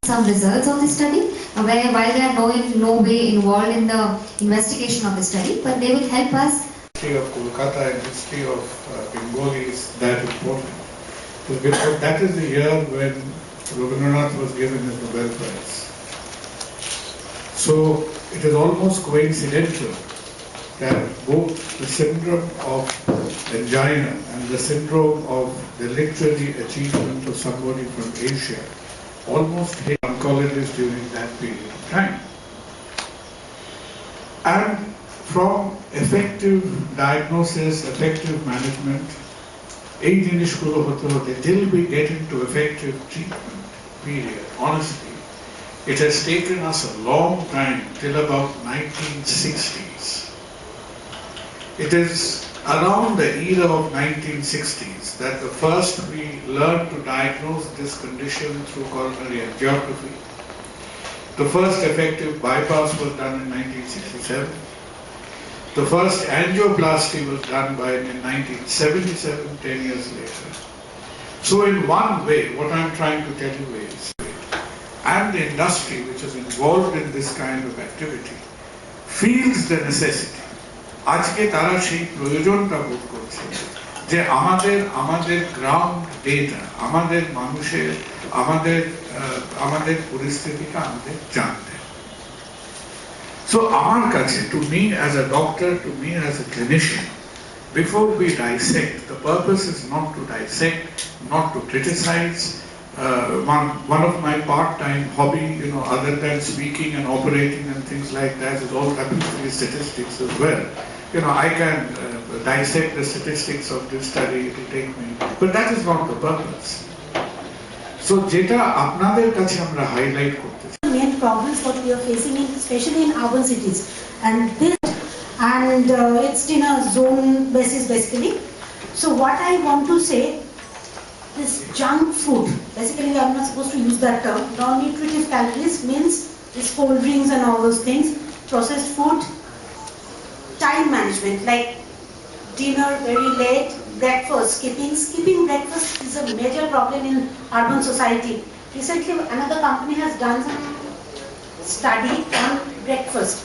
some results of the study, where while they are in no way involved in the investigation of the study, but they will help us. History of Kolkata and history of Bengali is that important. Because that is the year when Rabindranath was given the Nobel Prize. So it is almost coincidental that both the syndrome of angina and the syndrome of the literary achievement of somebody from Asia almost hit oncologists during that period of time. And from effective diagnosis, effective management, এই জিনিসগুলো হতে হতে till we get into effective treatment period, honestly, it has taken us a long time, till about 1960s. It is around the era of 1960s that the first we learned to diagnose this condition through coronary angiography. The first effective bypass was done in 1967. The first angioplasty was done in 1977, 10 years later. So in one way, what I'm trying to tell you is, and the industry which is involved in this kind of activity feels the necessity. আজকে তারা সেই প্রয়োজনটা বোধ করছে যে আমাদের ground data, আমাদের মানুষের, আমাদের পরিস্থিতিটা আমাদের জানতে। So আমার কাছে, to me as a doctor, to me as a clinician, before we dissect, the purpose is not to dissect, not to criticize. One of my part-time hobby, other than speaking and operating and things like that, is all happens to be statistics as well. I can dissect the statistics of this study, it will take me, but that is not the purpose. So যেটা আপনাদের কাছে আমরা highlight করতে চাই, main problems what we are facing especially in urban cities, and it's in a zone basis basically. So what I want to say, this junk food, basically I'm not supposed to use that term, non-nutritive calories means this cold drinks and all those things, processed food, time management like dinner very late, breakfast, skipping breakfast is a major problem in urban society. Recently another company has done some study on breakfast.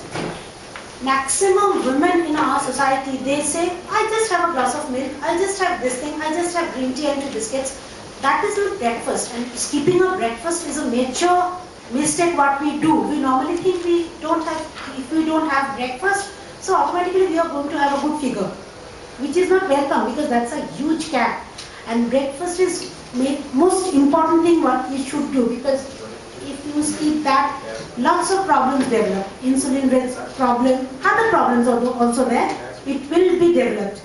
Maximum women in our society, they say, I just have a glass of milk, I just have this thing, I just have green tea and 2 biscuits. That is not breakfast, and skipping a breakfast is a major mistake what we do. We normally think if we don't have breakfast, so automatically we are going to have a good figure, which is not welcome because that's a huge gap. And breakfast is most important thing what we should do, because if you skip that, lots of problems develop. Insulin problem, other problems are also there. It will be developed.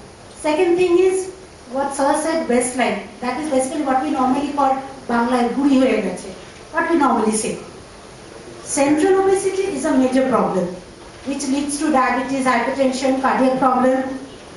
Second thing is what sir said, waistline. That is basically what we normally call Bangla guri hoye geche. What we normally say. Central obesity is a major problem, which leads to diabetes, hypertension, cardiac problem.